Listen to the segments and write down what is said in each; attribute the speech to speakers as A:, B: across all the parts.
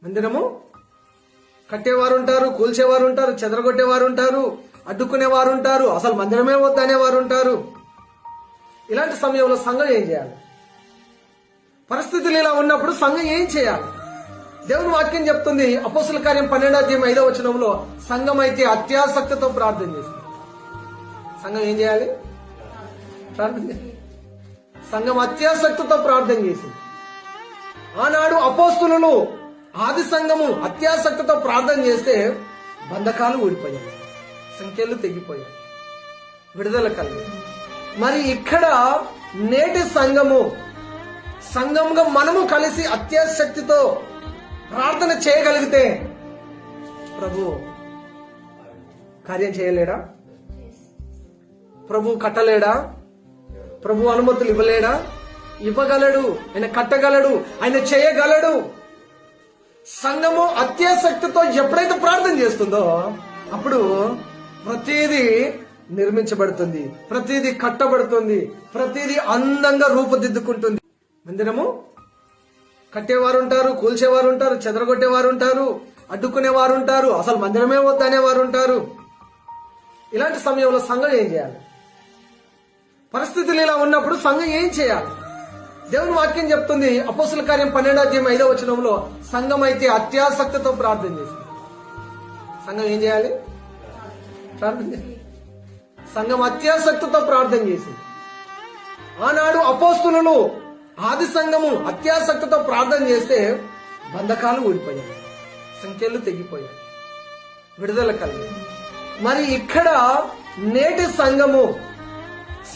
A: మందిరము కట్టేవారు ఉంటారు, కూల్చేవారు ఉంటారు, చెదరగొట్టేవారు ఉంటారు, అడ్డుకునేవారు ఉంటారు, అసలు మందిరమే వద్దనేవారు ఉంటారు. ఇలాంటి సమయంలో సంఘం ఏం చేయాలి? పరిస్థితులు ఇలా ఉన్నప్పుడు సంఘం ఏం చేయాలి? దేవుని వాక్యం చెప్తుంది, అపోస్తుల కార్యం 12:5 సంఘం అయితే అత్యాసక్తితో ప్రార్థన చేసింది. సంఘం ఏం చేయాలి? ప్రార్థన చేయాలి. సంఘం అత్యాసక్తితో ప్రార్థన చేసింది. ఆనాడు అపోస్తులు ఆది సంఘము అత్యాసక్తితో ప్రార్థన చేస్తే బంధకాలు ఊడిపోయాయి, సంఖ్యలు తెగిపోయాయి, విడుదల కలిగింది. మరి ఇక్కడ నేటి సంఘంగా మనము కలిసి అత్యాసక్తితో ప్రార్థన చేయగలిగితే ప్రభు కార్యం చేయలేడా? ప్రభు కట్టలేడా? ప్రభు అనుమతులు ఇవ్వలేడా? ఇవ్వగలడు, ఆయన కట్టగలడు, ఆయన చేయగలడు. సంఘము అత్యాసక్తితో ఎప్పుడైతే ప్రార్థన చేస్తుందో అప్పుడు ప్రతిదీ నిర్మించబడుతుంది, ప్రతిదీ కట్టబడుతుంది, ప్రతిదీ అందంగా రూపుదిద్దుకుంటుంది. మందిరము కట్టేవారు ఉంటారు, కూల్చేవారు ఉంటారు, చెదరగొట్టేవారు ఉంటారు, అడ్డుకునేవారు ఉంటారు, అసలు మందిరమే వద్దనేవారు ఉంటారు. ఇలాంటి సమయంలో సంఘం ఏం చేయాలి? పరిస్థితులు ఇలా ఉన్నప్పుడు సంఘం ఏం చేయాలి? దేవుని వాక్యం చెప్తుంది, అపోస్తుల కార్యం 12:5 సంఘం అయితే అత్యాసక్తితో ప్రార్థన చేసింది. సంఘం ఏం చేయాలి? ప్రార్థన చేయాలి. సంఘం అత్యాసక్తితో ప్రార్థన చేసింది. ఆనాడు అపోస్తులు ఆది సంఘము అత్యాసక్తితో ప్రార్థన చేస్తే బంధకాలు ఊడిపోయాయి, సంఖ్యలు తెగిపోయాయి, విడుదల కలిగింది. మరి ఇక్కడ నేటి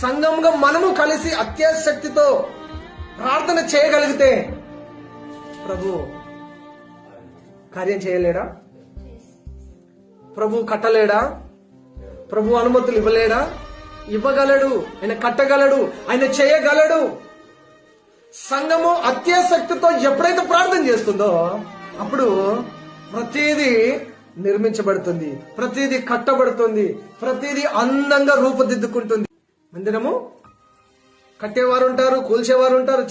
A: సంఘంగా మనము కలిసి అత్యాసక్తితో ప్రార్థన చేయగలిగితే ప్రభు కార్యం చేయలేడా? ప్రభు కట్టలేడా? ప్రభు అనుమతులు ఇవ్వలేడా? ఇవ్వగలడు, ఆయన కట్టగలడు, ఆయన చేయగలడు. సంఘము అత్యాసక్తితో ఎప్పుడైతే ప్రార్థన చేస్తుందో అప్పుడు ప్రతిదీ నిర్మించబడుతుంది, ప్రతిదీ కట్టబడుతుంది, ప్రతిదీ అందంగా రూపుదిద్దుకుంటుంది. మందిరము కట్టేవారు ఉంటారు, కూల్చేవారు ఉంటారు,